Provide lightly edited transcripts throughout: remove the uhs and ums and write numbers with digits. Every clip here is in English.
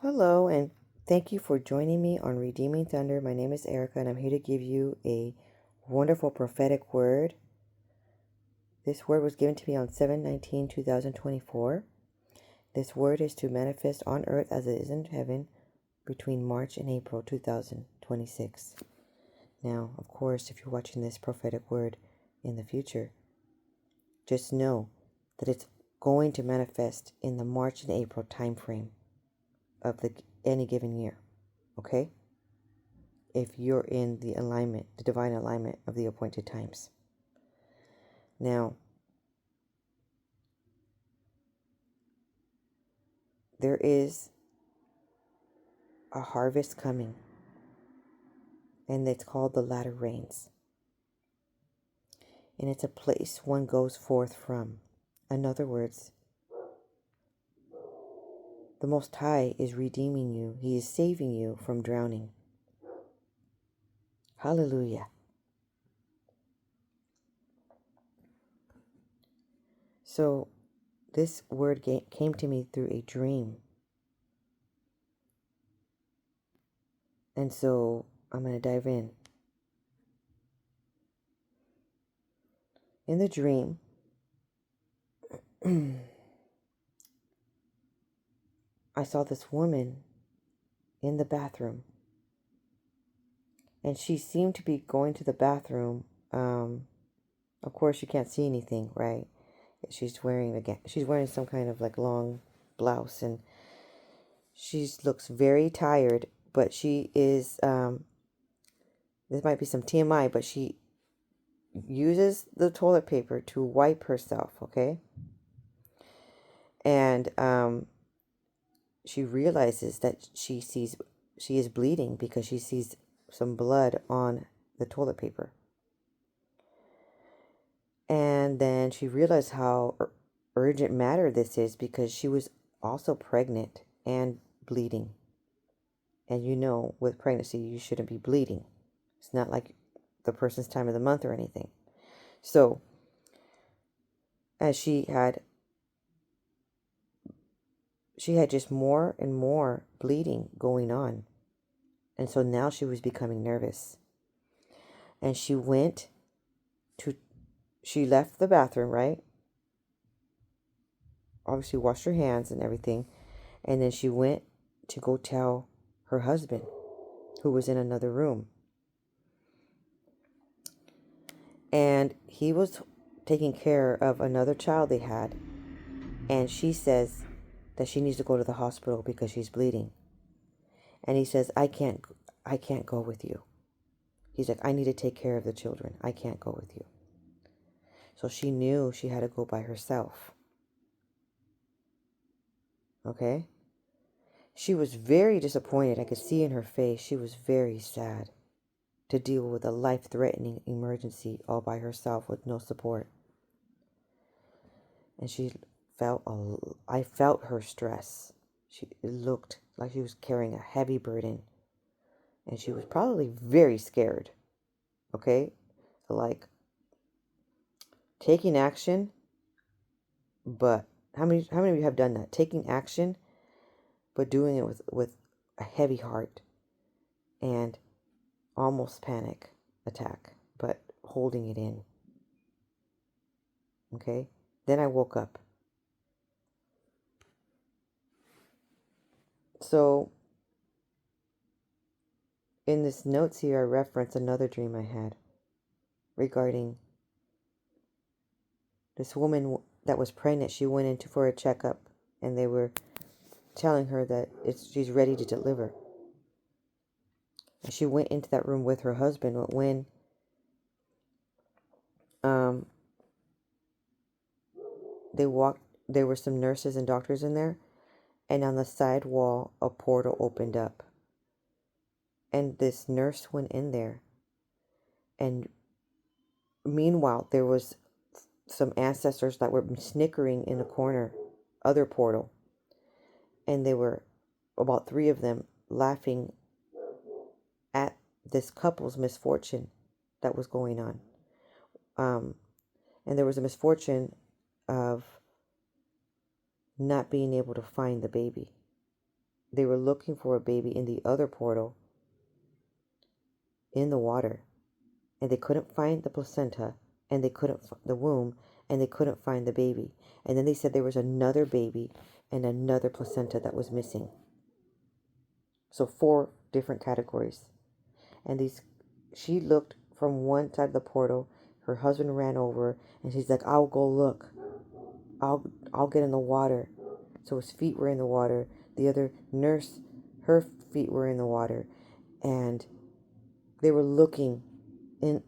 Hello, and thank you for joining me on Redeeming Thunder. My name is Erica, and I'm here to give you a wonderful prophetic word. This word was given to me on 7/19/2024. This word is to manifest on earth as it is in heaven between March and April 2026. Now, of course, if you're watching this prophetic word in the future, just know that it's going to manifest in the March and April time frame of any given year. Okay? If you're in the alignment, the divine alignment of the appointed times. Now, there is a harvest coming, and it's called the latter rains. And it's a place one goes forth from. In other words, the Most High is redeeming you. He is saving you from drowning. Hallelujah. So, this word came to me through a dream. And so, I'm going to dive in. In the dream, I saw this woman in the bathroom. And she seemed to be going to the bathroom. Of course, you can't see anything, right? She's wearing some kind of like long blouse, and she looks very tired. But she is. This might be some TMI, but she uses the toilet paper to wipe herself. Okay. And she realizes that she is bleeding because she sees some blood on the toilet paper. And then she realized how urgent matter this is because she was also pregnant and bleeding. And you know, with pregnancy, you shouldn't be bleeding. It's not like the person's time of the month or anything. So, as she had just more and more bleeding going on. And so now she was becoming nervous. And she left the bathroom, right? Obviously washed her hands and everything. And then she went to go tell her husband, who was in another room. And he was taking care of another child they had. And she says that she needs to go to the hospital because she's bleeding. And he says, I can't go with you. He's like, I need to take care of the children. I can't go with you. So she knew she had to go by herself. Okay? She was very disappointed. I could see in her face she was very sad to deal with a life-threatening emergency all by herself with no support. And I felt her stress. It looked like she was carrying a heavy burden. And she was probably very scared. Okay? Like, taking action, but how many of you have done that? Taking action, but doing it with a heavy heart and almost panic attack, but holding it in. Okay? Then I woke up. So, in this notes here, I reference another dream I had regarding this woman that was pregnant. She went in for a checkup, and they were telling her that she's ready to deliver. And she went into that room with her husband. But when there were some nurses and doctors in there, and on the side wall, a portal opened up. And this nurse went in there. And meanwhile, there was some ancestors that were snickering in the corner, other portal. And there were about 3 of them laughing at this couple's misfortune that was going on. And there was a misfortune of not being able to find the baby. they were looking for a baby in the other portal in the water, and they couldn't find the placenta, and they couldn't the womb, and they couldn't find the baby. And then they said there was another baby and another placenta that was missing. So 4 different categories. And she looked from one side of the portal. Her husband ran over, and she's like, "I'll go look. I'll get in the water." So his feet were in the water. The other nurse, her feet were in the water, and they were looking in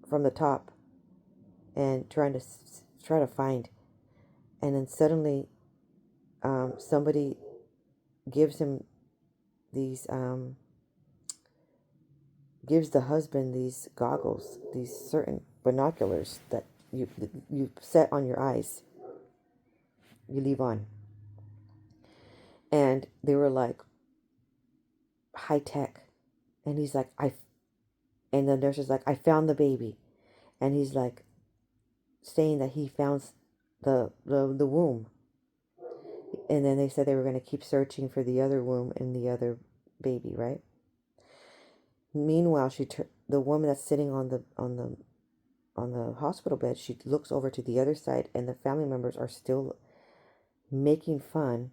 from the top and trying to find. And then suddenly, somebody gives him these gives the husband these goggles, these certain binoculars that you set on your eyes. You leave on. And they were like high tech. And he's like, and the nurse is like, "I found the baby." And he's like saying that he found the womb. And then they said they were going to keep searching for the other womb and the other baby, right? Meanwhile, the woman that's sitting on the hospital bed, she looks over to the other side, and the family members are still making fun,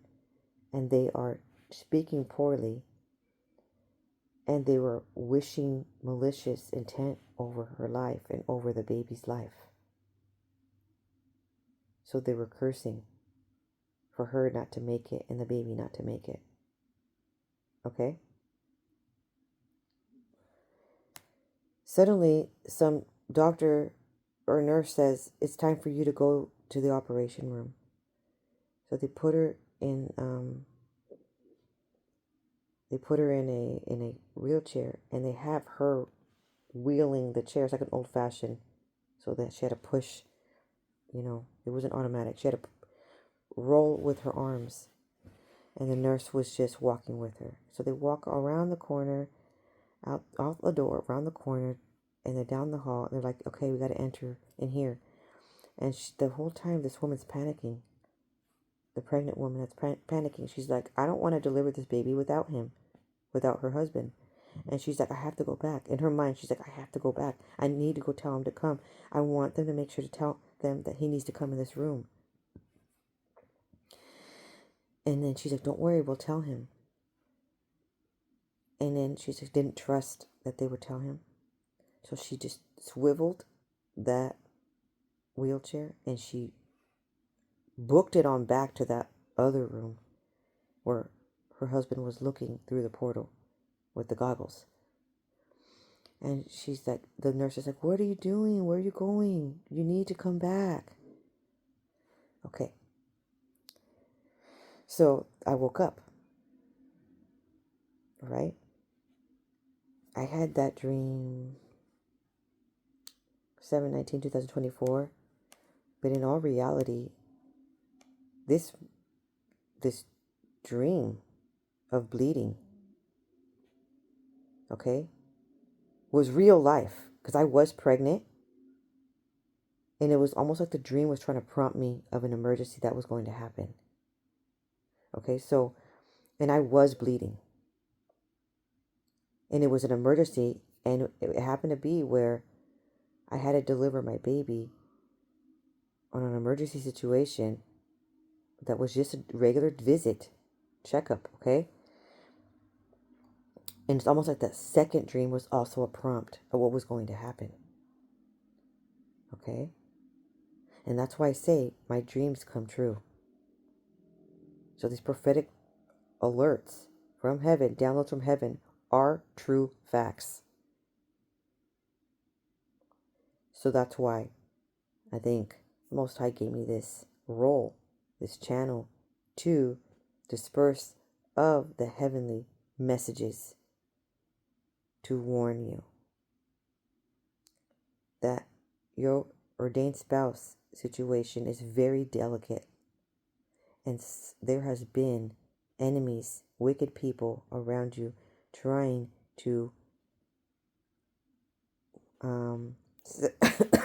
and they are speaking poorly, and they were wishing malicious intent over her life and over the baby's life. So they were cursing for her not to make it and the baby not to make it. Okay? Suddenly, some doctor or nurse says, "It's time for you to go to the operation room." So they put her in a wheelchair, and they have her wheeling the chair. It's like an old-fashioned, so that she had to push, it wasn't automatic. She had to roll with her arms, and the nurse was just walking with her. So they walk around the corner, out the door, around the corner, and they're down the hall, and they're like, "Okay, we got to enter in here." And the whole time, this woman's panicking. The pregnant woman that's panicking. She's like, "I don't want to deliver this baby without him, without her husband." And she's like, "I have to go back." In her mind, she's like, "I have to go back. I need to go tell him to come. I want them to make sure to tell them that he needs to come in this room." And then she's like, "Don't worry, we'll tell him." And then she just didn't trust that they would tell him. So she just swiveled that wheelchair, and she booked it on back to that other room where her husband was looking through the portal with the goggles. And she's like, the nurse is like, "What are you doing? Where are you going? You need to come back." Okay. So I woke up. Right? I had that dream 7/19/2024. But in all reality, this dream of bleeding, okay, was real life, because I was pregnant, and it was almost like the dream was trying to prompt me of an emergency that was going to happen. Okay, so, and I was bleeding, and it was an emergency, and it happened to be where I had to deliver my baby on an emergency situation that was just a regular visit, checkup, okay? And it's almost like that second dream was also a prompt of what was going to happen. Okay? And that's why I say my dreams come true. So these prophetic alerts from heaven, downloads from heaven, are true facts. So that's why I think the Most High gave me this role, this channel, to disperse of the heavenly messages to warn you that your ordained spouse situation is very delicate, and there has been enemies, wicked people around you trying to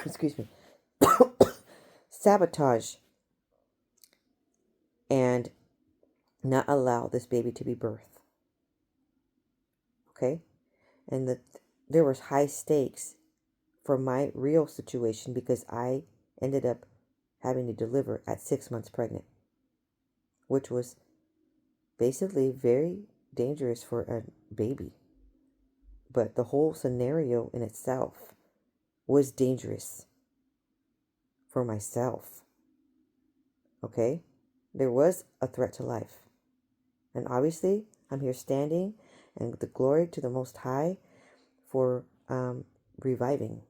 excuse me, sabotage and not allow this baby to be birthed. Okay? And there was high stakes for my real situation because I ended up having to deliver at 6 months pregnant, which was basically very dangerous for a baby. But the whole scenario in itself was dangerous for myself. Okay? There was a threat to life. And obviously, I'm here standing, and the glory to the Most High for reviving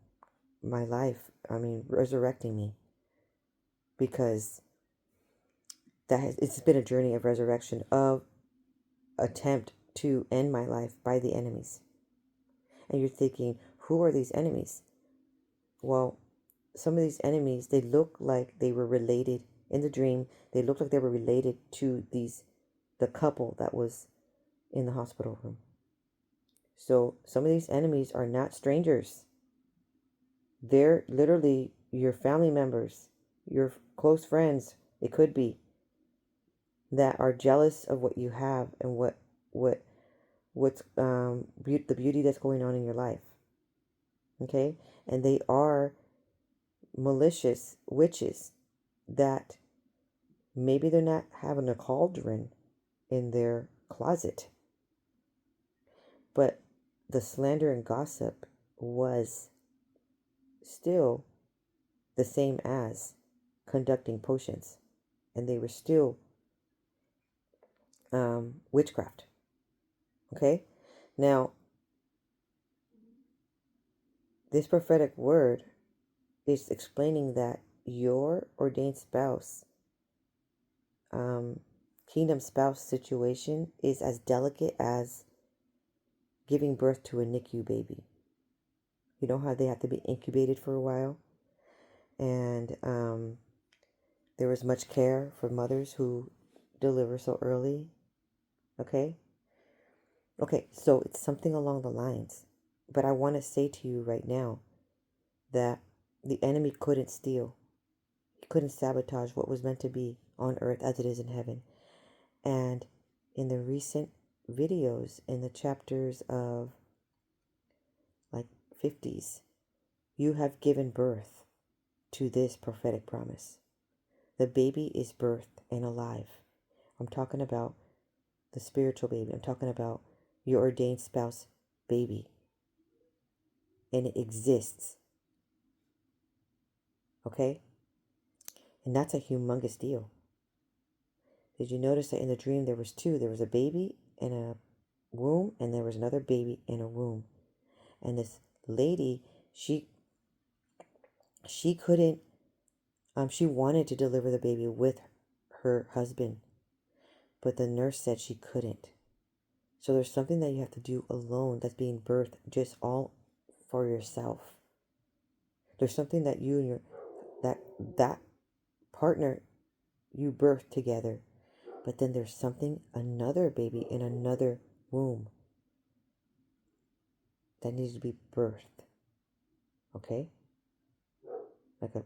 my life. Resurrecting me. Because it's been a journey of resurrection, of attempt to end my life by the enemies. And you're thinking, who are these enemies? Well, some of these enemies, they look like they were related in the dream. They looked like they were related to the couple that was in the hospital room. So some of these enemies are not strangers. They're literally your family members, your close friends. It could be that are jealous of what you have and what's the beauty that's going on in your life. Okay, and they are malicious witches that maybe they're not having a cauldron in their closet, but the slander and gossip was still the same as conducting potions, and they were still witchcraft. Okay, now this prophetic word is explaining that your ordained spouse, kingdom spouse situation is as delicate as giving birth to a NICU baby. You know how they have to be incubated for a while? And there was much care for mothers who deliver so early. Okay? Okay, so it's something along the lines. But I want to say to you right now that the enemy couldn't steal. He couldn't sabotage what was meant to be on earth as it is in heaven. And in the recent videos, in the chapters of like 50s, you have given birth to this prophetic promise. The baby is birthed and alive. I'm talking about the spiritual baby. I'm talking about your ordained spouse baby. And it exists. Okay? And that's a humongous deal. Did you notice that in the dream there was two? There was a baby in a womb, and there was another baby in a womb. And this lady, she couldn't, she wanted to deliver the baby with her husband, but the nurse said she couldn't. So there's something that you have to do alone that's being birthed just all for yourself. There's something that you and your that partner, you birth together. But then there's something, another baby in another womb that needs to be birthed. Okay? Okay,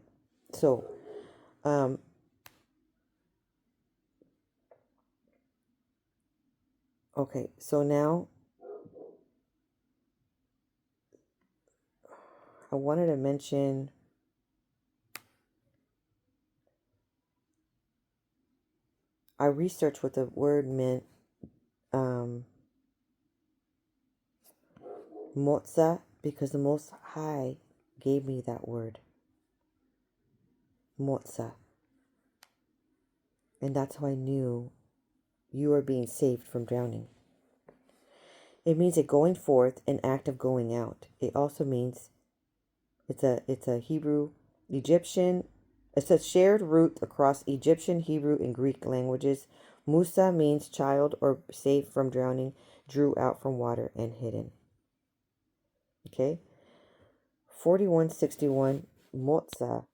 so now I wanted to mention I researched what the word meant, motza, because the Most High gave me that word, motza. And that's how I knew you are being saved from drowning. It means a going forth, an act of going out. It also means it's a Hebrew, Egyptian. It's a shared root across Egyptian, Hebrew, and Greek languages. Musa means child or saved from drowning, drew out from water and hidden. Okay? 4161 Motza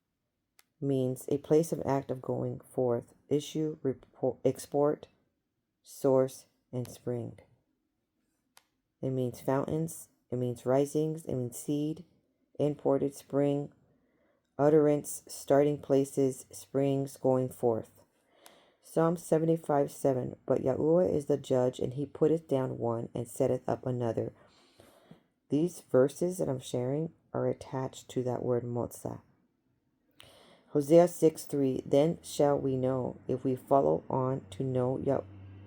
means a place of act of going forth, issue, report, export, source, and spring. It means fountains, it means risings, it means seed, imported, spring, utterance, starting places, springs, going forth. Psalm 75:7. But Yahuwah is the judge, and he putteth down one and setteth up another. These verses that I'm sharing are attached to that word motzah. Hosea 6:3. Then shall we know, if we follow on to know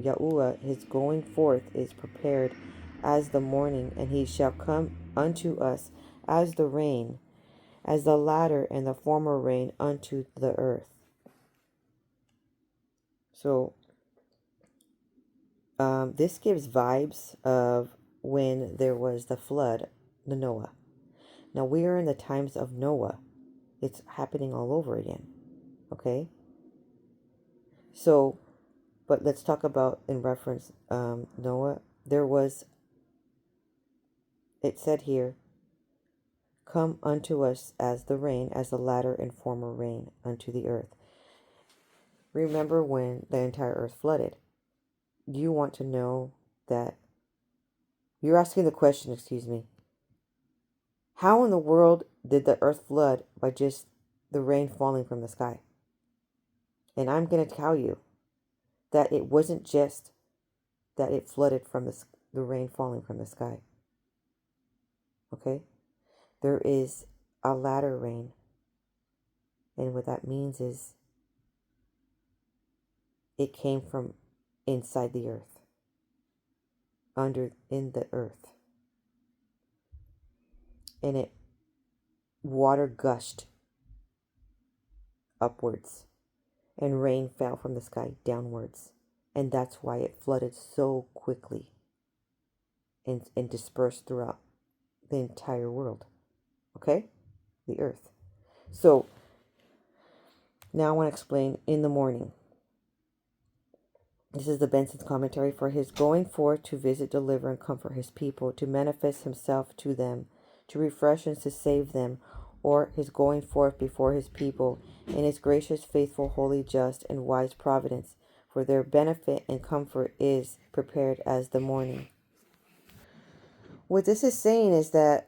Yahuwah, his going forth is prepared as the morning, and he shall come unto us as the rain, as the latter and the former rain unto the earth. So this gives vibes of when there was the flood, the Noah. Now we are in the times of Noah. It's happening all over again. Okay? So, but let's talk about in reference Noah. There was, it said here, come unto us as the rain, as the latter and former rain unto the earth. Remember when the entire earth flooded? You want to know that, you're asking the question, excuse me, how in the world did the earth flood by just the rain falling from the sky? And I'm going to tell you that it wasn't just that it flooded from the rain falling from the sky. Okay? There is a latter rain. And what that means is it came from inside the earth. In the earth. And water gushed upwards. And rain fell from the sky downwards. And that's why it flooded so quickly. And dispersed throughout the entire world. Okay? The earth. So, now I want to explain in the morning. This is the Benson's commentary. For his going forth to visit, deliver, and comfort his people, to manifest himself to them, to refresh and to save them, or his going forth before his people, in his gracious, faithful, holy, just, and wise providence, for their benefit and comfort is prepared as the morning. What this is saying is that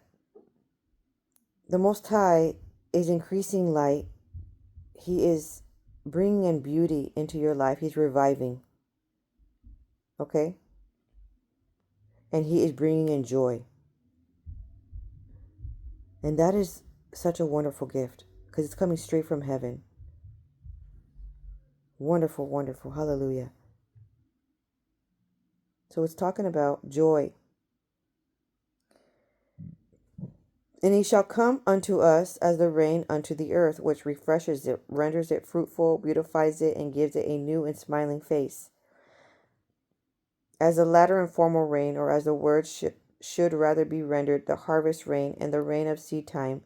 the Most High is increasing light. He is bringing in beauty into your life. He's reviving. Okay? And he is bringing in joy. And that is such a wonderful gift because it's coming straight from heaven. Wonderful, wonderful. Hallelujah. So it's talking about joy. And he shall come unto us as the rain unto the earth, which refreshes it, renders it fruitful, beautifies it, and gives it a new and smiling face. As the latter and former rain, or as the word should rather be rendered, the harvest rain and the rain of seed time.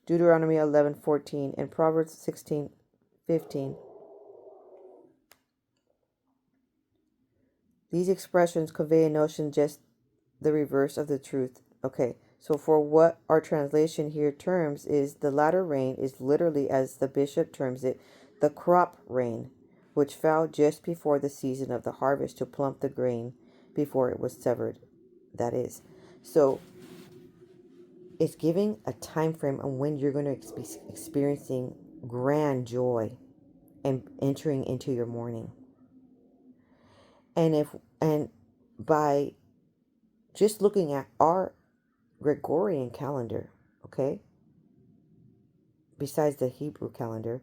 Deuteronomy 11:14 and Proverbs 16:15. These expressions convey a notion just the reverse of the truth. Okay, so for what our translation here terms is the latter rain is literally, as the bishop terms it, the crop rain, which fell just before the season of the harvest to plump the grain before it was severed. That is. So it's giving a time frame on when you're going to be experiencing grand joy and entering into your morning. And by just looking at our Gregorian calendar, okay, besides the Hebrew calendar,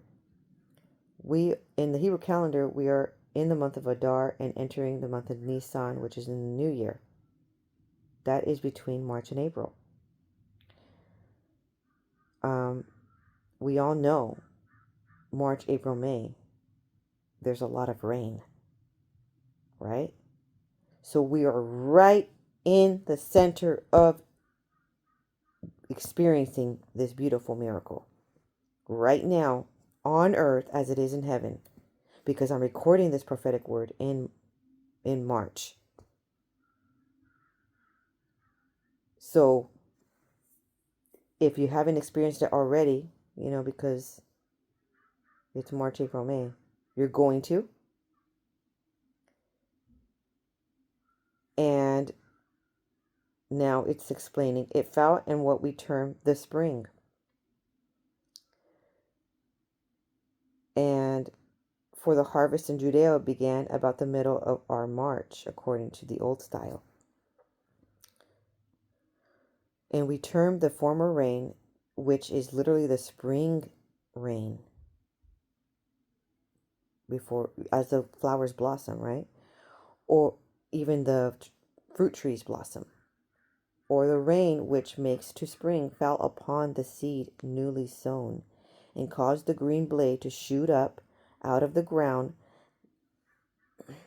in the Hebrew calendar, we are in the month of Adar and entering the month of Nisan, which is in the new year. That is between March and April. We all know March, April, May, there's a lot of rain, right? So we are right in the center of experiencing this beautiful miracle right now on earth as it is in heaven, because I'm recording this prophetic word in March. So if you haven't experienced it already, because it's March, April, May, you're going to. And now it's explaining it fell in what we term the spring. And for the harvest in Judea began about the middle of our March, according to the old style. And we term the former rain, which is literally the spring rain, before, as the flowers blossom, right? Or even the fruit trees blossom. Or the rain which makes to spring fell upon the seed newly sown, and caused the green blade to shoot up out of the ground.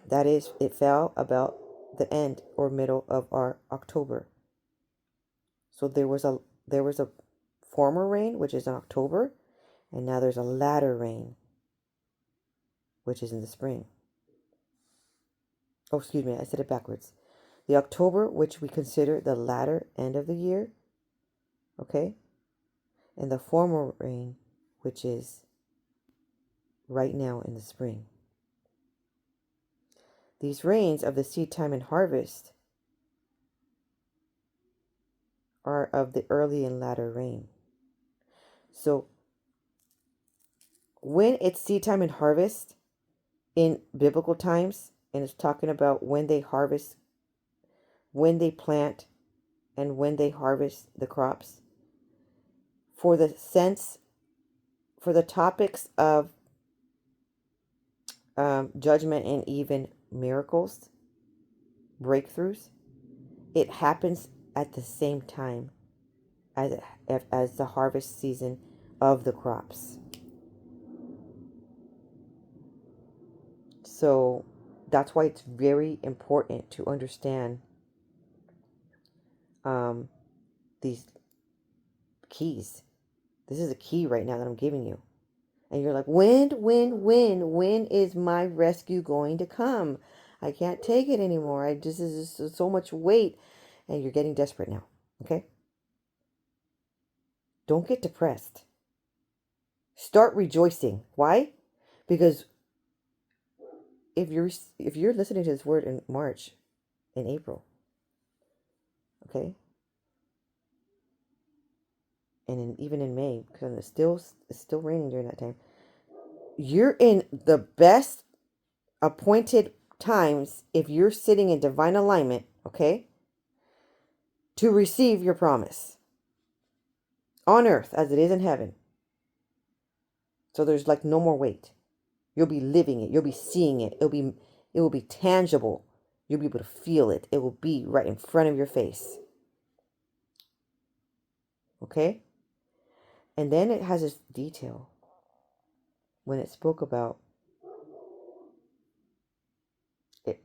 That is, it fell about the end or middle of our October. So there was a former rain, which is in October, and now there's a latter rain, which is in the spring. Oh, excuse me, I said it backwards. The October, which we consider the latter end of the year, okay? And the former rain, which is right now in the spring. These rains of the seed time and harvest are of the early and latter rain. So when it's seed time and harvest in biblical times, and it's talking about when they harvest, when they plant, and when they harvest the crops, for the topics of judgment and even miracles, breakthroughs, it happens at the same time as the harvest season of the crops. So that's why it's very important to understand these keys. This is a key right now that I'm giving you. And you're like, when is my rescue going to come? I can't take it anymore. This is just so much weight. And you're getting desperate now. Okay? Don't get depressed. Start rejoicing. Why? Because if you're listening to this word in March, in April, okay, and even in May, because it's still raining during that time, you're in the best appointed times if you're sitting in divine alignment, okay, to receive your promise on earth as it is in heaven. So there's like no more wait. You'll be living it. You'll be seeing it. It will be tangible. You'll be able to feel it. It will be right in front of your face. Okay? And then it has this detail when it spoke about it.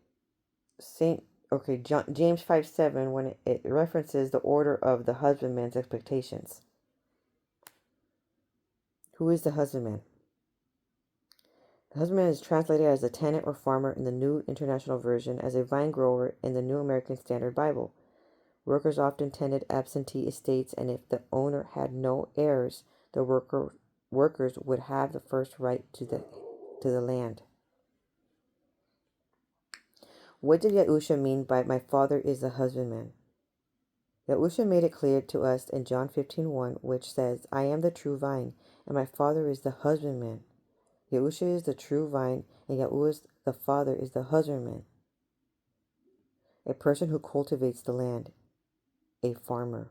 James 5:7, when it references the order of the husbandman's expectations. Who is the husbandman? The husbandman is translated as a tenant or farmer in the New International Version, as a vine grower in the New American Standard Bible. Workers often tended absentee estates, and if the owner had no heirs, the workers would have the first right to the land. What did Yahusha mean by "my father is the husbandman"? Yahusha made it clear to us in John 15:1, which says, "I am the true vine, and my father is the husbandman." Yahusha is the true vine, and Yahuwah the Father is the husbandman, a person who cultivates the land, a farmer,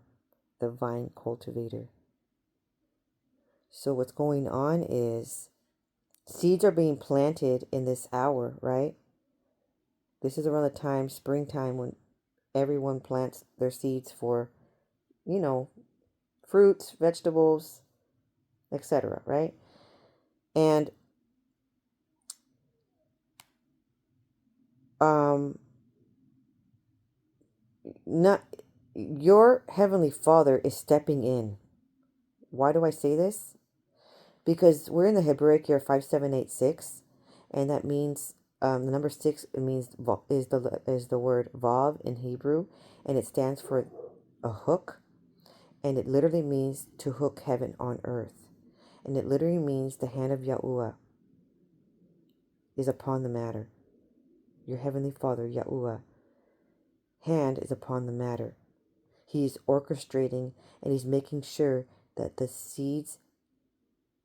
the vine cultivator. So what's going on is seeds are being planted in this hour, right? This is around the time, springtime, when everyone plants their seeds for, fruits, vegetables, etc., right? And not your heavenly Father is stepping in. Why do I say this? Because we're in the Hebraic year 5786, and that means the number 6 means is the word vav in Hebrew, and it stands for a hook, and it literally means to hook heaven on earth, and it literally means the hand of Yahuwah is upon the matter. Your heavenly Father, Yahuwah, hand is upon the matter. He's orchestrating, and he's making sure that the seeds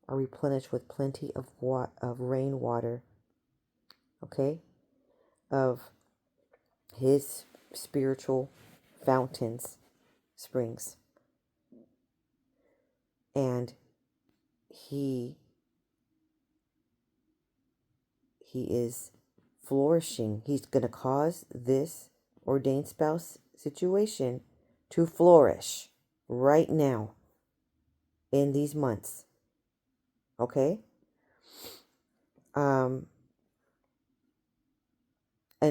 are replenished with plenty of rainwater okay, of his spiritual fountains, springs. And he is flourishing. He's going to cause this ordained spouse situation to flourish right now in these months. Okay? And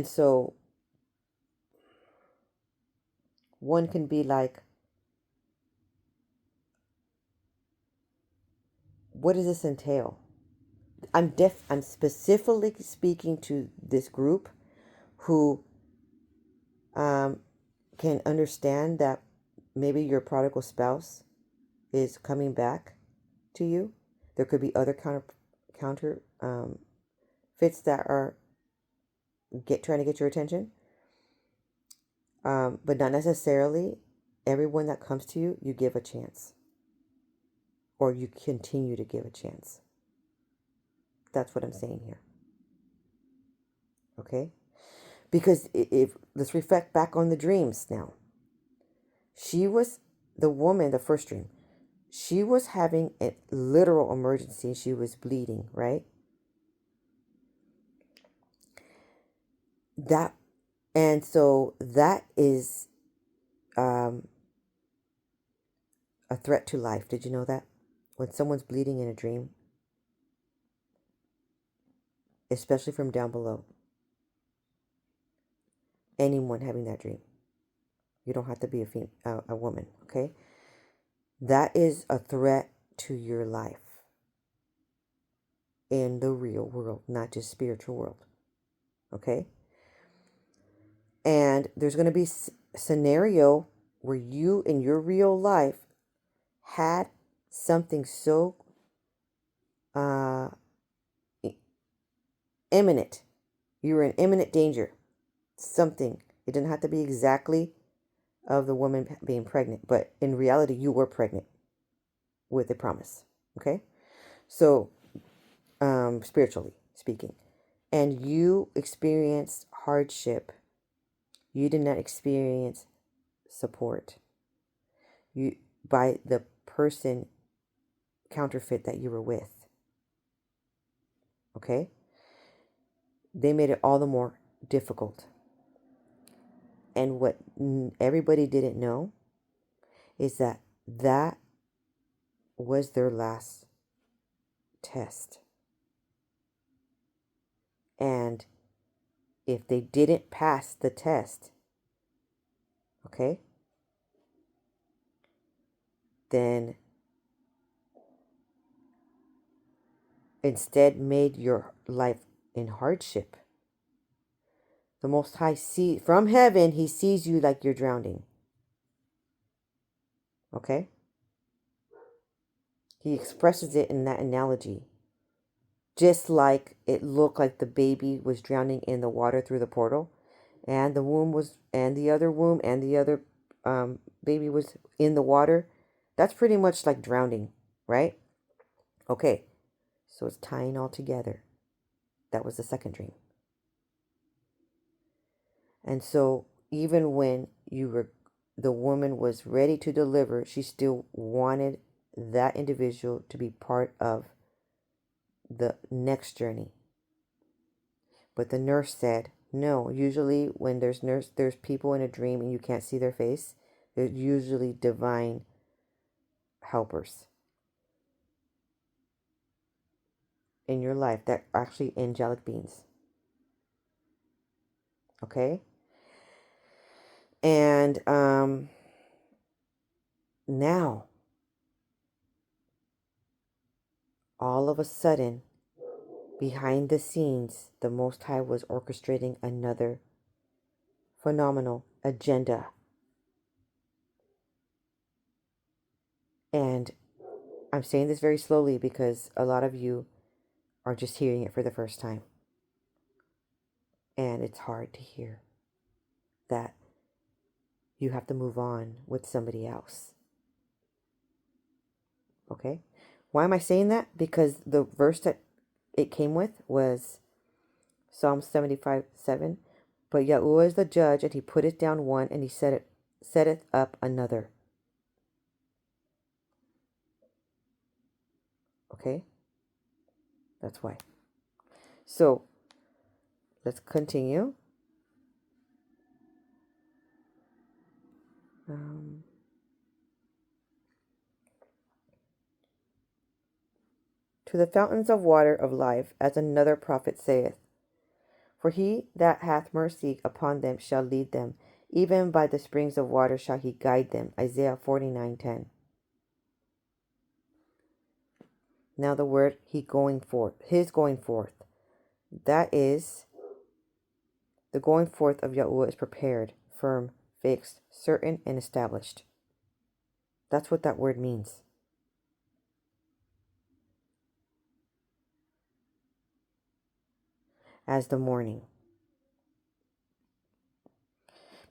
so one can be like, what does this entail? I'm specifically speaking to this group who can understand that maybe your prodigal spouse is coming back to you. There could be other counter fits that are trying to get your attention, but not necessarily everyone that comes to you, you give a chance, or you continue to give a chance. That's what I'm saying here. Okay? Because if let's reflect back on the dreams now. She was the woman, the first dream. She was having a literal emergency. She was bleeding, right? And so that is a threat to life. Did you know that? When someone's bleeding in a dream, especially from down below, anyone having that dream, you don't have to be a woman, okay? That is a threat to your life in the real world, not just spiritual world, okay? And there's going to be a scenario where you in your real life had something so imminent. You were in imminent danger. Something. It didn't have to be exactly of the woman being pregnant, but in reality, you were pregnant with a promise. Okay? So, spiritually speaking. And you experienced hardship. You did not experience support. By the person counterfeit that you were with. Okay? They made it all the more difficult. And what everybody didn't know is that was their last test. And if they didn't pass the test, okay, then instead made your life in hardship. The Most High from heaven, he sees you like you're drowning. Okay? He expresses it in that analogy. Just like it looked like the baby was drowning in the water through the portal, and the womb was, and the other womb and the other baby was in the water. That's pretty much like drowning, right? Okay, so it's tying all together. That was the second dream. And so even when the woman was ready to deliver, she still wanted that individual to be part of the next journey. But the nurse said, no. Usually when there's people in a dream and you can't see their face, they're usually divine helpers in your life. That are actually angelic beings. Okay? And now, all of a sudden, behind the scenes, the Most High was orchestrating another phenomenal agenda. And I'm saying this very slowly because a lot of you are just hearing it for the first time. And it's hard to hear that you have to move on with somebody else. Okay? Why am I saying that? Because the verse that it came with was Psalm 75:7. But Yahuwah is the judge, and he putteth down one, and he setteth up another. Okay? That's why. So, let's continue. To the fountains of water of life, as another prophet saith. For he that hath mercy upon them shall lead them, even by the springs of water shall he guide them. Isaiah 49:10. Now the word his going forth. That is, the going forth of Yahuwah is prepared, firm, fixed, certain, and established. That's what that word means. As the morning.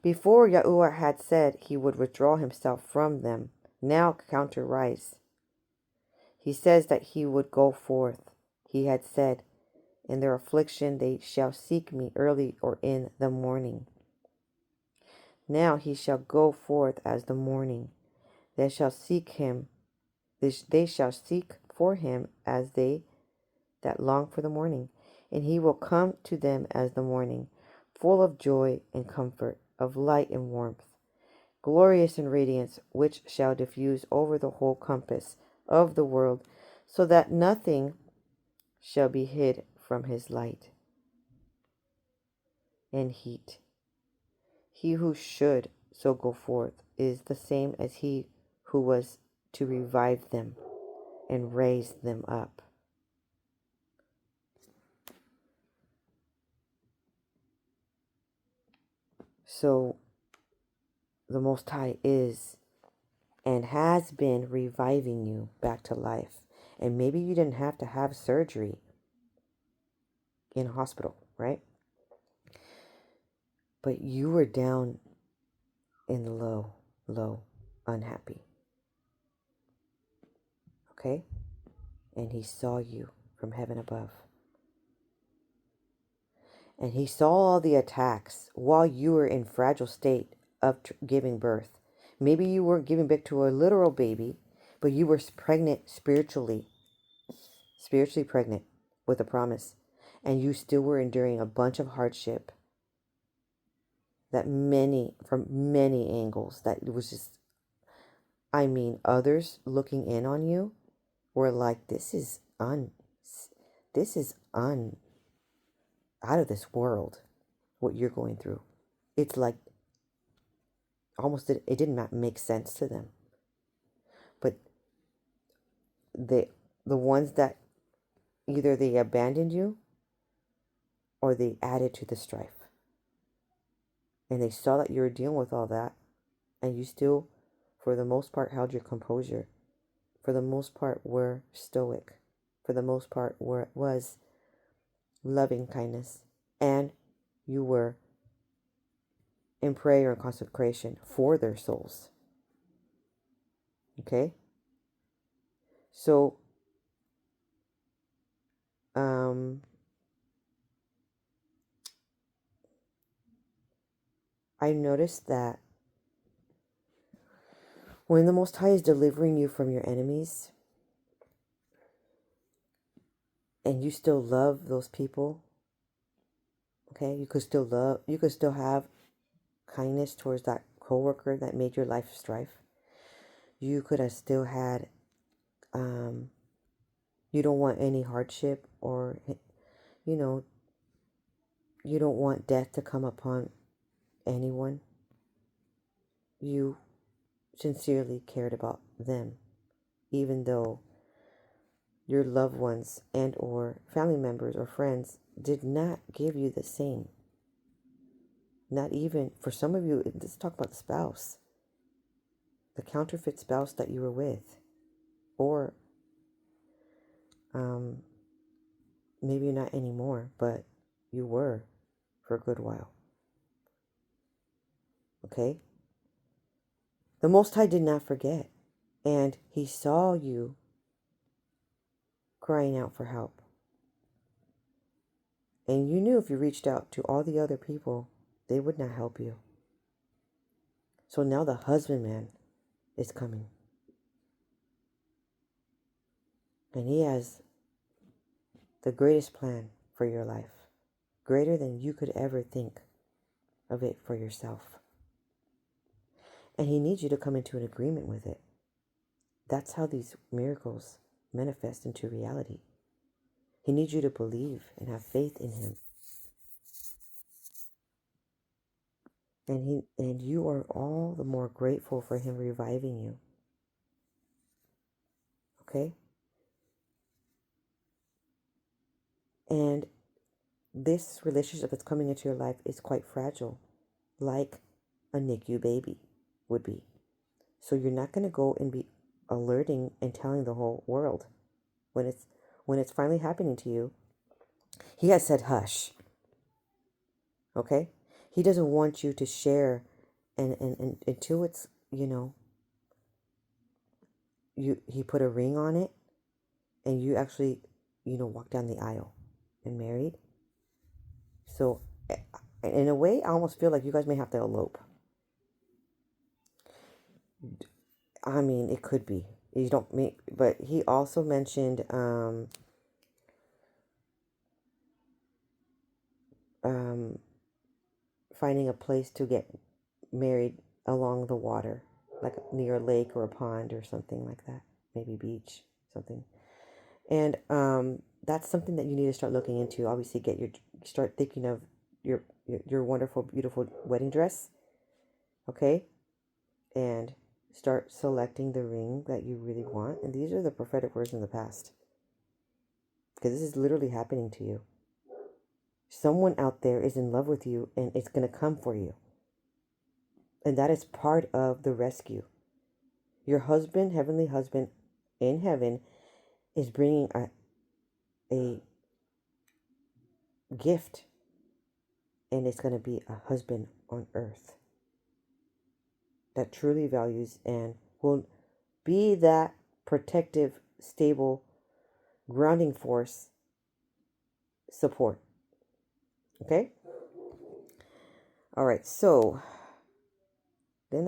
Before Yahuwah had said he would withdraw himself from them, now counterrise. He says that he would go forth. He had said, in their affliction they shall seek me early or in the morning. Now he shall go forth as the morning. They shall seek him. They shall seek for him as they that long for the morning. And he will come to them as the morning, full of joy and comfort, of light and warmth, glorious in radiance, which shall diffuse over the whole compass of the world, so that nothing shall be hid from his light and heat. He who should so go forth is the same as he who was to revive them and raise them up. So the Most High is and has been reviving you back to life. And maybe you didn't have to have surgery in a hospital, right? But you were down in the low, unhappy. Okay? And he saw you from heaven above. And he saw all the attacks while you were in fragile state of giving birth. Maybe you weren't giving birth to a literal baby, but you were pregnant spiritually pregnant with a promise. And you still were enduring a bunch of hardship from many angles, that it was just, others looking in on you were like, this is out of this world, what you're going through. It's like, it did not make sense to them. But the ones that either they abandoned you or they added to the strife. And they saw that you were dealing with all that, and you still, for the most part, held your composure. For the most part, were stoic. For the most part, was loving kindness. And you were in prayer and consecration for their souls. Okay? So, I noticed that when the Most High is delivering you from your enemies, and you still love those people, okay, you could still have kindness towards that coworker that made your life strife. You could have still had, you don't want any hardship, or, you don't want death to come upon anyone. You sincerely cared about them, even though your loved ones and or family members or friends did not give you the same. Not even, for some of you, let's talk about the spouse. The counterfeit spouse that you were with. Or maybe not anymore, but you were for a good while. Okay? The Most High did not forget. And he saw you crying out for help. And you knew if you reached out to all the other people, they would not help you. So now the husbandman is coming. And he has the greatest plan for your life. Greater than you could ever think of it for yourself. And he needs you to come into an agreement with it. That's how these miracles manifest into reality. He needs you to believe and have faith in him. And you are all the more grateful for him reviving you. Okay? And this relationship that's coming into your life is quite fragile, like a NICU baby would be. So you're not going to go and be alerting and telling the whole world when it's finally happening to you. He has said hush. Okay? He doesn't want you to share and until it's, he put a ring on it and you actually, walk down the aisle and married. So in a way, I almost feel like you guys may have to elope. I mean, it could be. You don't make, but he also mentioned finding a place to get married along the water, like near a lake or a pond or something like that, maybe beach, something. And that's something that you need to start looking into. Obviously, start thinking of your wonderful, beautiful wedding dress, okay, and start selecting the ring that you really want. And these are the prophetic words in the past, because this is literally happening to you. Someone out there is in love with you, and it's going to come for you. And that is part of the rescue. Your husband, heavenly husband in heaven, is bringing a gift. And it's going to be a husband on earth that truly values and will be that protective, stable, grounding force support. Okay? All right, so then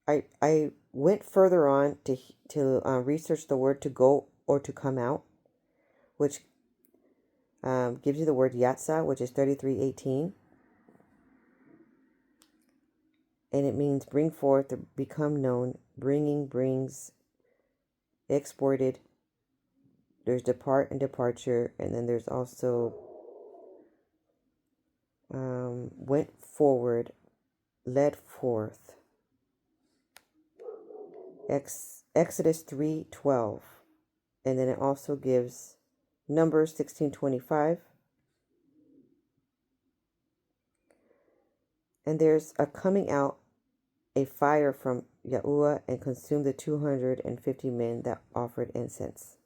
I went further on to research the word to go or to come out, which gives you the word yatsa, which is 33:18. And it means bring forth, or become known, bringing, brings, exported. There's depart and departure. And then there's also went forward, led forth. Exodus 3:12. And then it also gives Numbers 16:25. And there's a coming out, a fire from Yahuwah, and consumed the 250 men that offered incense.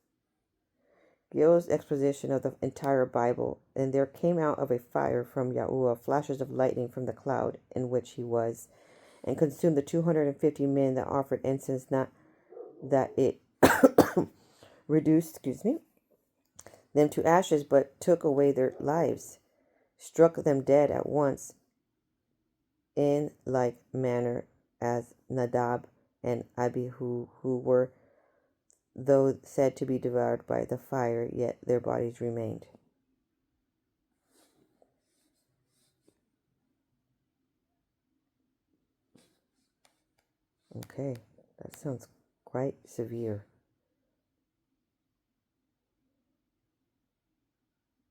Gil's exposition of the entire Bible. And there came out of a fire from Yahuwah flashes of lightning from the cloud in which he was, and consumed the 250 men that offered incense, not that it reduced, them to ashes, but took away their lives, struck them dead at once, in like manner as Nadab and Abihu, who were, though said to be devoured by the fire, yet their bodies remained. Okay, that sounds quite severe.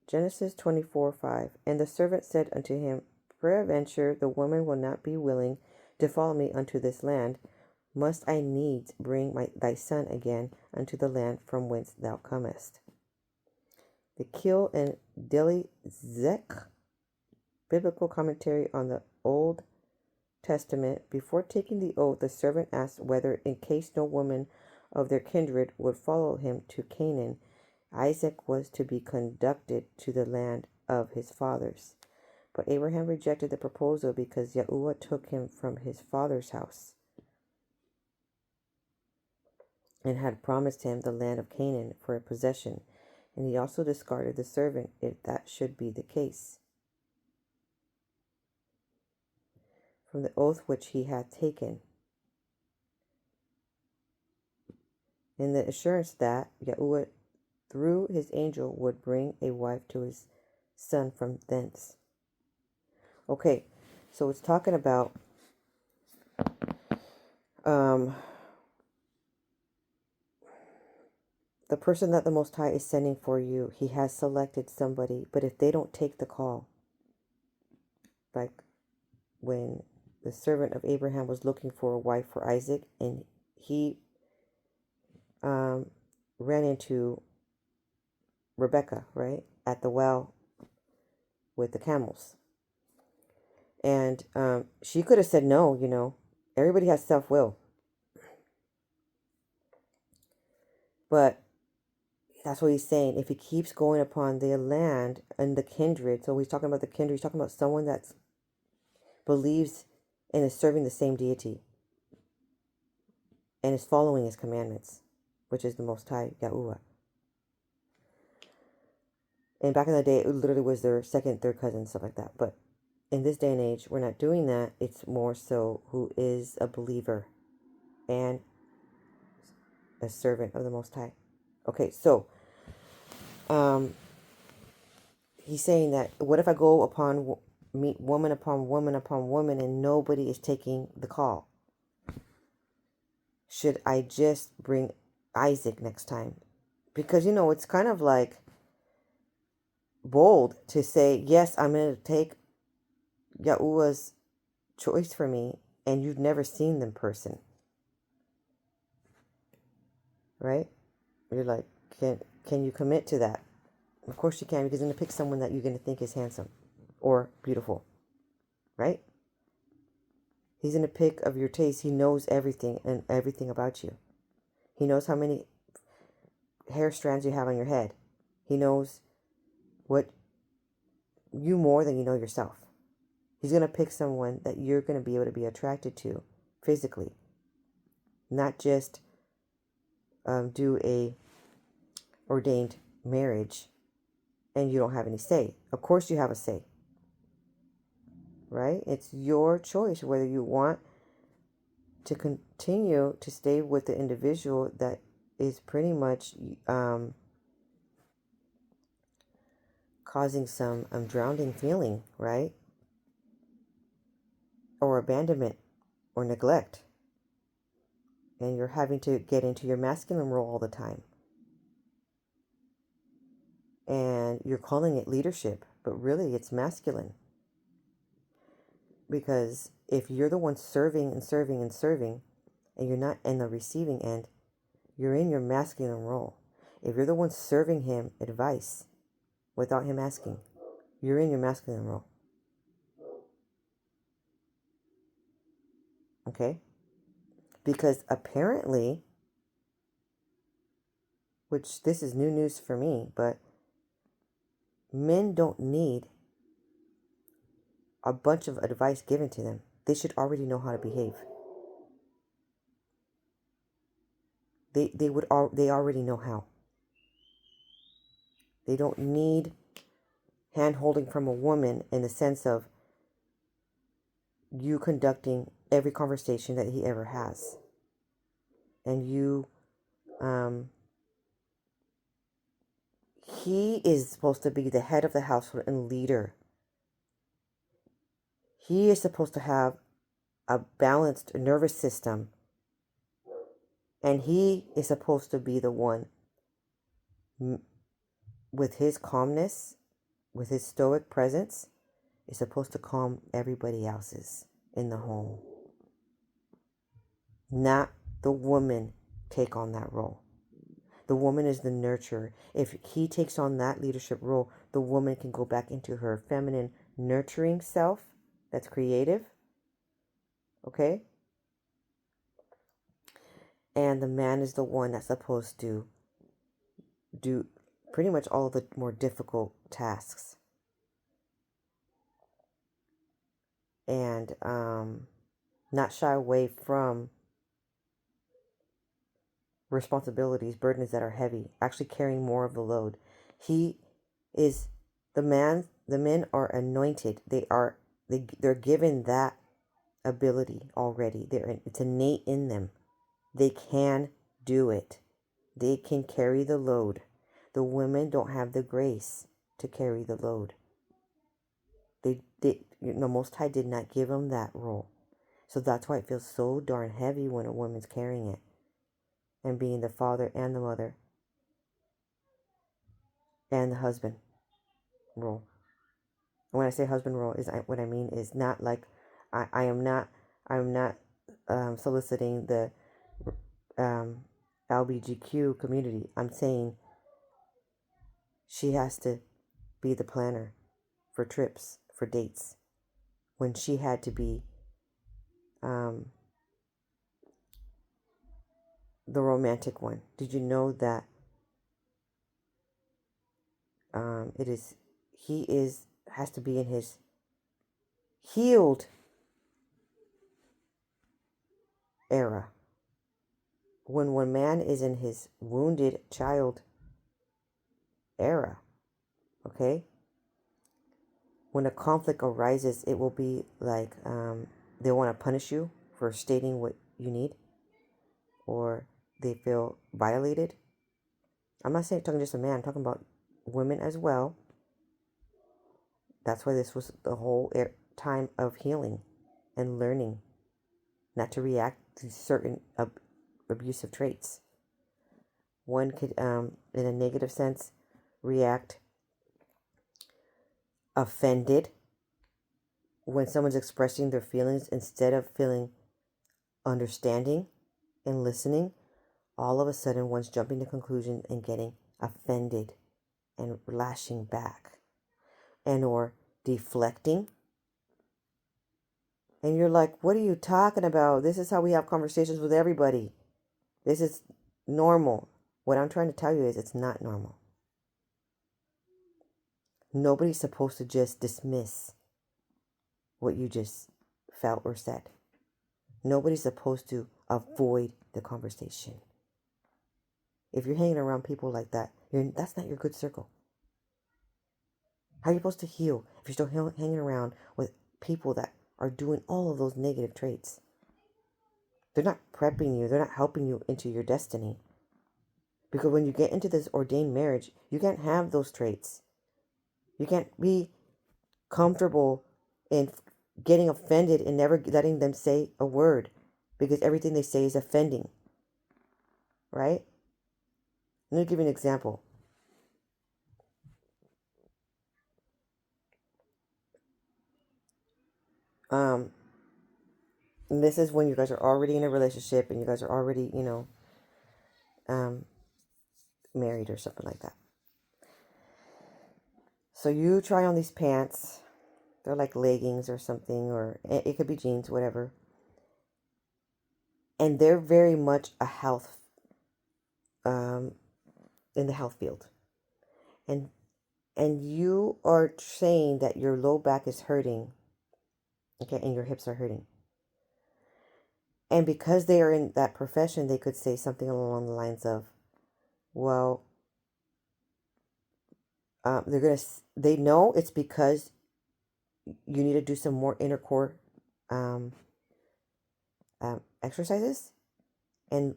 Genesis 24:5. And the servant said unto him, Peradventure the woman will not be willing to follow me unto this land. Must I needs bring thy son again unto the land from whence thou comest? The Kil and Deli Zek biblical commentary on the Old Testament. Before taking the oath, the servant asked whether, in case no woman of their kindred would follow him to Canaan, Isaac was to be conducted to the land of his fathers. But Abraham rejected the proposal because Yahuwah took him from his father's house and had promised him the land of Canaan for a possession. and he also discarded the servant if that should be the case, from the oath which he had taken, in the assurance that Yahuwah through his angel would bring a wife to his son from thence. Okay, so it's talking about the person that the Most High is sending for you. He has selected somebody, but if they don't take the call, like when the servant of Abraham was looking for a wife for Isaac, and he ran into Rebecca, right, at the well with the camels. And she could have said no, you know. Everybody has self-will. But that's what he's saying. If he keeps going upon the land and the kindred, so he's talking about the kindred, he's talking about someone that believes and is serving the same deity and is following his commandments, which is the Most High, Yahuwah. And back in the day, it literally was their second, third cousin, stuff like that. But in this day and age, we're not doing that. It's more so who is a believer and a servant of the Most High. Okay, so he's saying that what if I go upon meet woman upon woman upon woman and nobody is taking the call? Should I just bring Isaac next time? Because, you know, it's kind of like bold to say, yes, I'm going to take Yahuwah's choice for me, and you've never seen them in person. Right? You're like, can you commit to that? Of course you can, because you're going to pick someone that you're going to think is handsome or beautiful. Right? He's going to pick of your taste. He knows everything and everything about you. He knows how many hair strands you have on your head. He knows what you more than you know yourself. He's going to pick someone that you're going to be able to be attracted to physically. Not just do a ordained marriage and you don't have any say. Of course you have a say. Right? It's your choice whether you want to continue to stay with the individual that is pretty much causing some drowning feeling, right? Or abandonment or neglect. And you're having to get into your masculine role all the time. And you're calling it leadership, but really it's masculine. Because if you're the one serving and serving and serving, and you're not in the receiving end, you're in your masculine role. If you're the one serving him advice without him asking, you're in your masculine role. Okay? Because apparently, which this is new news for me, but men don't need a bunch of advice given to them. They should already know how to behave. They already know how. They don't need hand-holding from a woman in the sense of you conducting every conversation that he ever has. And you, he is supposed to be the head of the household and leader. He is supposed to have a balanced nervous system. And he is supposed to be the one with his calmness, with his stoic presence, is supposed to calm everybody else's in the home. Not the woman take on that role. The woman is the nurturer. If he takes on that leadership role, the woman can go back into her feminine nurturing self that's creative. Okay? And the man is the one that's supposed to do pretty much all the more difficult tasks. And not shy away from responsibilities, burdens that are heavy, actually carrying more of the load. He is the man. The men are anointed. They're given that ability already. It's innate in them. They can do it. They can carry the load. The women don't have the grace to carry the load. Most High did not give them that role. So that's why it feels so darn heavy when a woman's carrying it and being the father and the mother and the husband role. And when I say husband role, what I mean is not like I'm not soliciting the LBGQ community. I'm saying she has to be the planner for trips, for dates, when she had to be the romantic one. Did you know that he has to be in his healed era? When man is in his wounded child era, okay? When a conflict arises, it will be like they want to punish you for stating what you need, or they feel violated. I'm not talking just a man, I'm talking about women as well. That's why this was the whole time of healing and learning not to react to certain abusive traits. One could, in a negative sense, react offended when someone's expressing their feelings. Instead of feeling understanding and listening, all of a sudden one's jumping to conclusions and getting offended and lashing back and or deflecting. And you're like, what are you talking about? This is how we have conversations with everybody. This is normal. What I'm trying to tell you is it's not normal. Nobody's supposed to just dismiss what you just felt or said. Nobody's supposed to avoid the conversation. If you're hanging around people like that, that's not your good circle. How are you supposed to heal if you're still hanging around with people that are doing all of those negative traits? They're not prepping you. They're not helping you into your destiny. Because when you get into this ordained marriage, you can't have those traits. You can't be comfortable in getting offended and never letting them say a word, because everything they say is offending. Right? Let me give you an example. And this is when you guys are already in a relationship and you guys are already, married or something like that. So you try on these pants. They're like leggings or something, or it could be jeans, whatever. And they're very much a health, in the health field. And you are saying that your low back is hurting, okay, and your hips are hurting. And because they are in that profession, they could say something along the lines of, well, they know it's because you need to do some more inner core exercises, and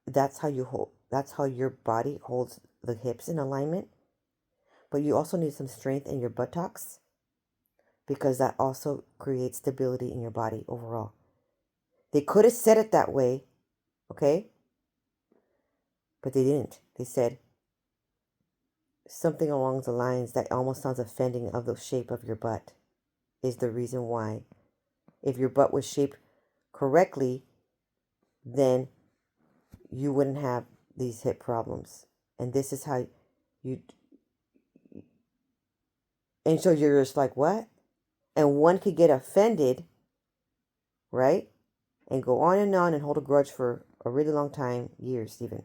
that's how your body holds the hips in alignment. But you also need some strength in your buttocks, because that also creates stability in your body overall. They could have said it that way, okay? But they didn't. They said something along the lines that almost sounds offending, of the shape of your butt is the reason why. If your butt was shaped correctly, then you wouldn't have these hip problems. And this is how and so you're just like, what? And one could get offended, right? And go on and hold a grudge for a really long time, years even.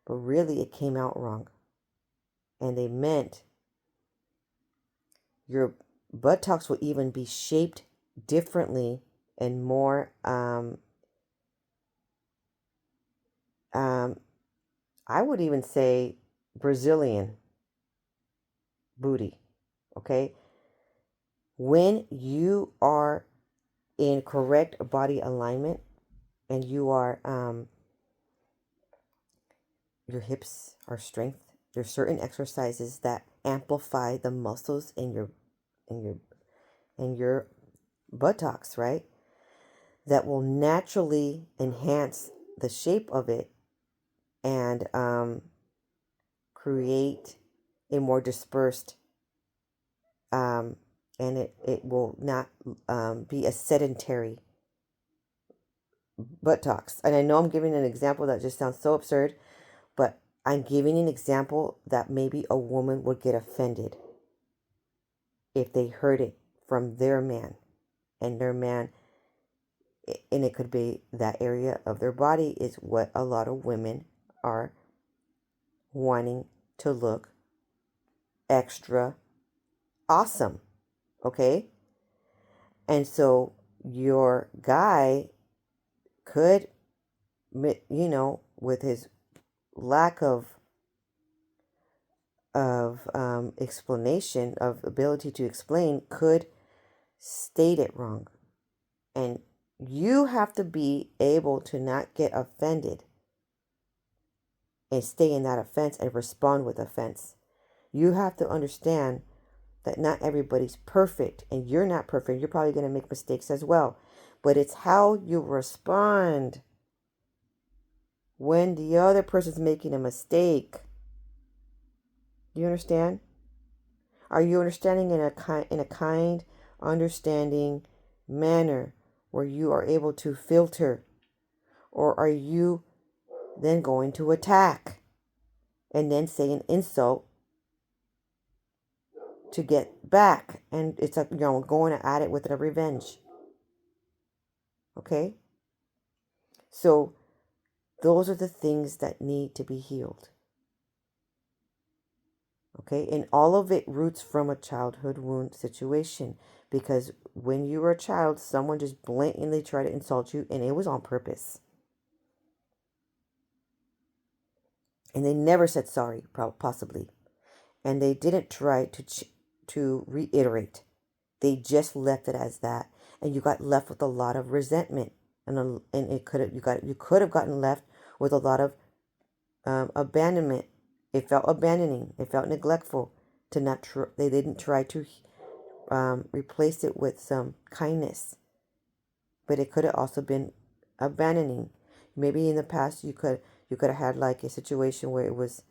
But really it came out wrong. And they meant your buttocks will even be shaped differently and more I would even say Brazilian booty. Okay. When you are in correct body alignment and you are, your hips are strength, there's certain exercises that amplify the muscles in your, in your buttocks, right? That will naturally enhance the shape of it and create a more dispersed, and it will not be a sedentary buttocks. And I know I'm giving an example that just sounds so absurd, but I'm giving an example that maybe a woman would get offended if they heard it from their man, and their man, and it could be that area of their body is what a lot of women are wanting to look extra awesome. Okay. And so your guy could, with his lack of explanation, of ability to explain, could state it wrong. And you have to be able to not get offended and stay in that offense and respond with offense. You have to understand that not everybody's perfect, and you're not perfect. You're probably going to make mistakes as well. But it's how you respond when the other person's making a mistake. Do you understand? Are you understanding in a kind, understanding manner where you are able to filter? Or are you then going to attack and then say an insult to get back? And it's like, going at it with a revenge. Okay? So those are the things that need to be healed. Okay? And all of it roots from a childhood wound situation. Because when you were a child, someone just blatantly tried to insult you, and it was on purpose. And they never said sorry, possibly. And they didn't try to reiterate. They just left it as that. And you got left with a lot of resentment. And you could have gotten left with a lot of abandonment. It felt abandoning. It felt neglectful. They didn't try to replace it with some kindness. But it could have also been abandoning. Maybe in the past you could have had like a situation where it was,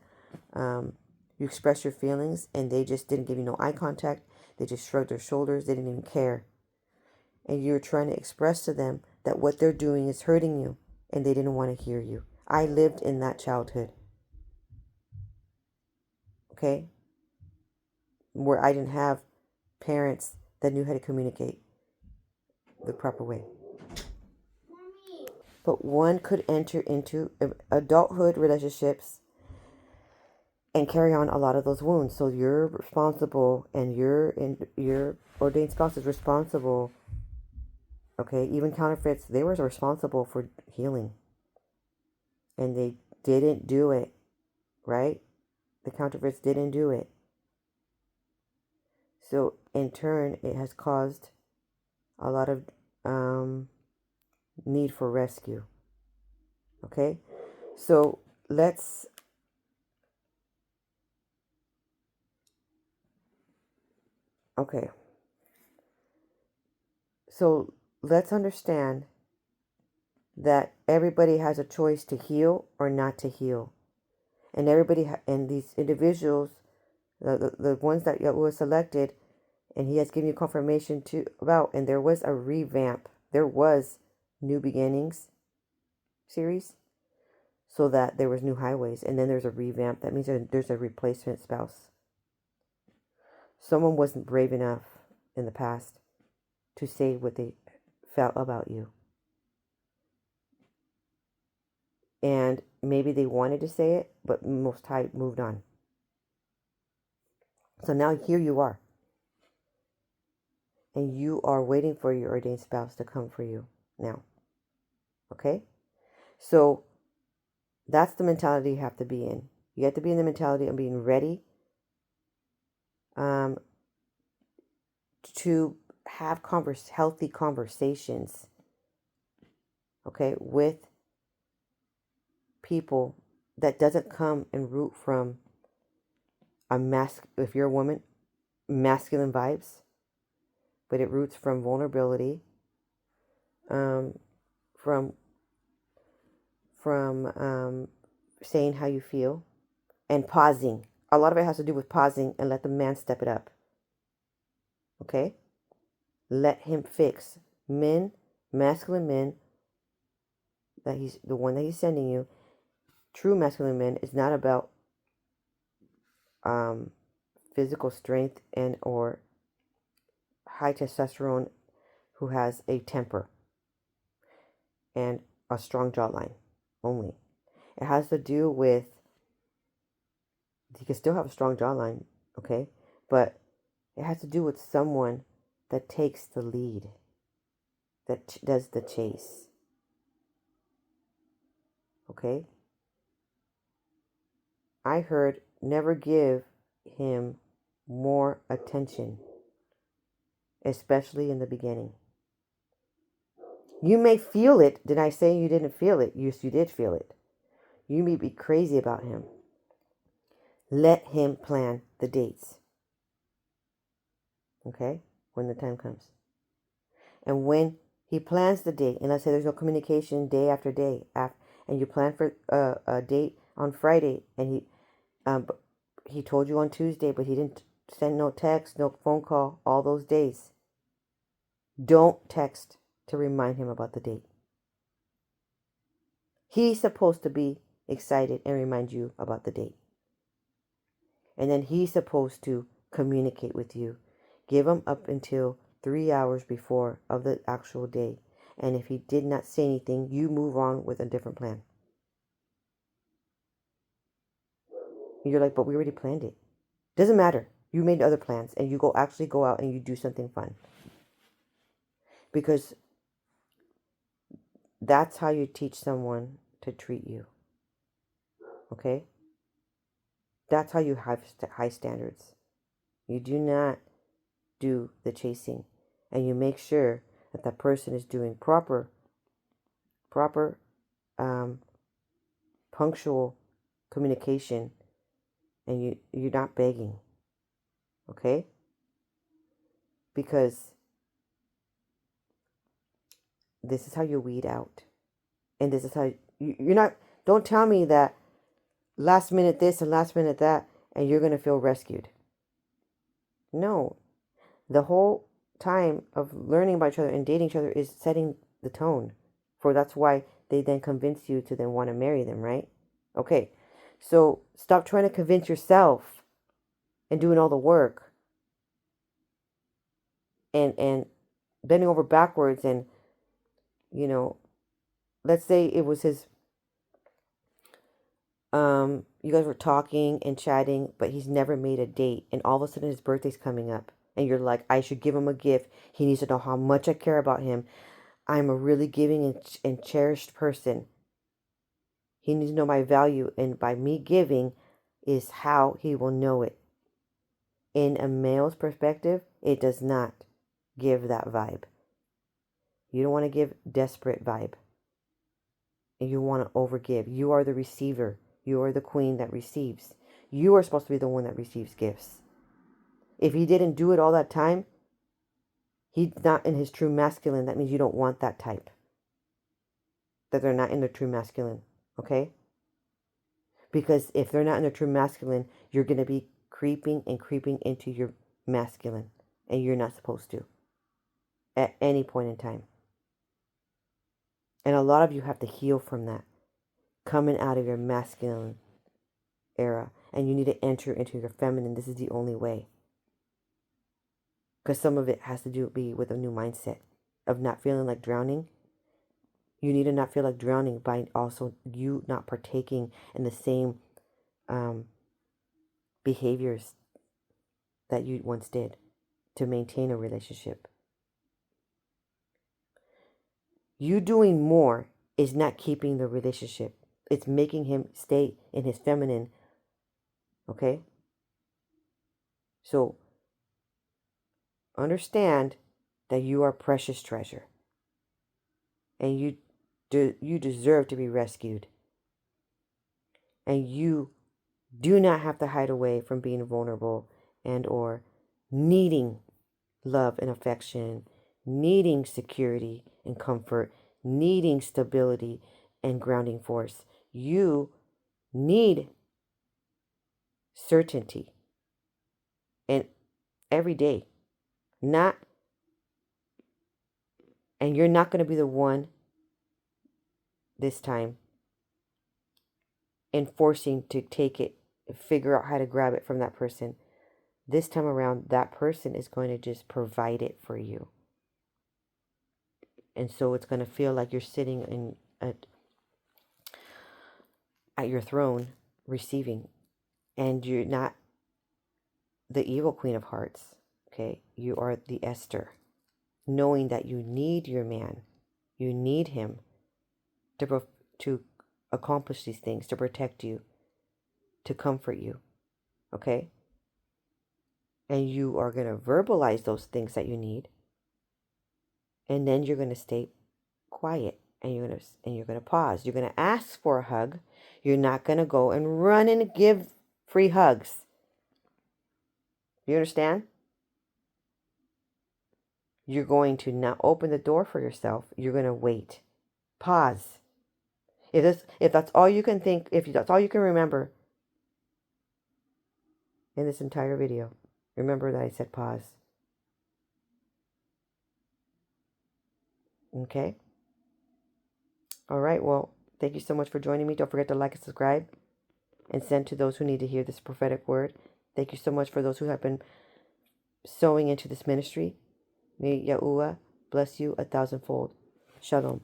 you express your feelings and they just didn't give you no eye contact. They just shrugged their shoulders. They didn't even care. And you're trying to express to them that what they're doing is hurting you, and they didn't want to hear you. I lived in that childhood. Okay? Where I didn't have parents that knew how to communicate the proper way. But one could enter into adulthood relationships and carry on a lot of those wounds. So you're responsible, and your ordained spouse is responsible. Okay, even counterfeits, they were responsible for healing. And they didn't do it, right? The counterfeits didn't do it. So in turn, it has caused a lot of need for rescue. Okay, so let's understand that everybody has a choice to heal or not to heal, and and these individuals, the ones that were selected, and he has given you confirmation about, and there was a revamp. There was New Beginnings series, so that there was New Highways, and then there's a revamp. That means there's a replacement spouse. Someone wasn't brave enough in the past to say what they felt about you. And maybe they wanted to say it, but Most High moved on. So now here you are. And you are waiting for your ordained spouse to come for you now. Okay? So That's the mentality you have to be in. You have to be in the mentality of being ready to have healthy conversations, okay, with people that doesn't come and root from if you're a woman, masculine vibes, but it roots from vulnerability, from saying how you feel, and pausing. A lot of it has to do with pausing and let the man step it up. Okay? Let him fix. Men, masculine men, that he's the one that he's sending you, true masculine men, is not about physical strength and or high testosterone who has a temper and a strong jawline only. It has to do with, you can still have a strong jawline, okay? But it has to do with someone that takes the lead, that does the chase, okay? I heard never give him more attention, especially in the beginning. You may feel it. Did I say you didn't feel it? Yes, you did feel it. You may be crazy about him. Let him plan the dates, okay, when the time comes. And when he plans the date, and let's say there's no communication day after day, and you plan for a date on Friday, and he told you on Tuesday, but he didn't send no text, no phone call, all those days. Don't text to remind him about the date. He's supposed to be excited and remind you about the date. And then he's supposed to communicate with you. Give him up until 3 hours before of the actual day. And if he did not say anything, you move on with a different plan. You're like, but we already planned it. Doesn't matter. You made other plans and you actually go out and you do something fun. Because that's how you teach someone to treat you. Okay? That's how you have high standards. You do not do the chasing. And you make sure that that person is doing proper, punctual communication, and you're not begging. Okay? Because this is how you weed out. And this is how you're not, don't tell me that last minute this and last minute that, and you're going to feel rescued. No. The whole time of learning about each other and dating each other is setting the tone. That's why they then convince you to then want to marry them, right? Okay. So stop trying to convince yourself and doing all the work and bending over backwards and, let's say it was his, you guys were talking and chatting, but he's never made a date, and all of a sudden his birthday's coming up, and you're like, I should give him a gift. He needs to know how much I care about him. I'm a really giving and cherished person. He needs to know my value, and by me giving is how he will know it. In a male's perspective, it does not give that vibe. You don't want to give desperate vibe. And you want to overgive. You are the receiver. You are the queen that receives. You are supposed to be the one that receives gifts. If he didn't do it all that time, he's not in his true masculine. That means you don't want that type. That they're not in their true masculine. Okay? Because if they're not in their true masculine, you're going to be creeping into your masculine. And you're not supposed to. At any point in time. And a lot of you have to heal from that. Coming out of your masculine era. And you need to enter into your feminine. This is the only way. Because some of it has to be with a new mindset. Of not feeling like drowning. You need to not feel like drowning by also you not partaking in the same behaviors that you once did to maintain a relationship. You doing more is not keeping the relationship. It's making him stay in his feminine. Okay? So understand that you are precious treasure. And you deserve to be rescued. And you do not have to hide away from being vulnerable and or needing love and affection, needing security and comfort, needing stability and grounding force. You need certainty. And every day. And you're not going to be the one this time enforcing to take it, figure out how to grab it from that person. This time around, that person is going to just provide it for you. And so it's going to feel like you're sitting at your throne receiving. And you're not the evil queen of hearts. Okay? You are the Esther. Knowing that you need your man. You need him to accomplish these things, to protect you, to comfort you. Okay? And you are going to verbalize those things that you need. And then you're going to stay quiet. And you're going to pause. You're going to ask for a hug. You're not going to go and run and give free hugs. You understand? You're going to not open the door for yourself. You're going to wait. Pause. If that's all you can think, if that's all you can remember in this entire video, remember that I said pause. Okay? All right. Well, thank you so much for joining me. Don't forget to like and subscribe and send to those who need to hear this prophetic word. Thank you so much for those who have been sowing into this ministry. May Yahuwah bless you 1,000-fold. Shalom.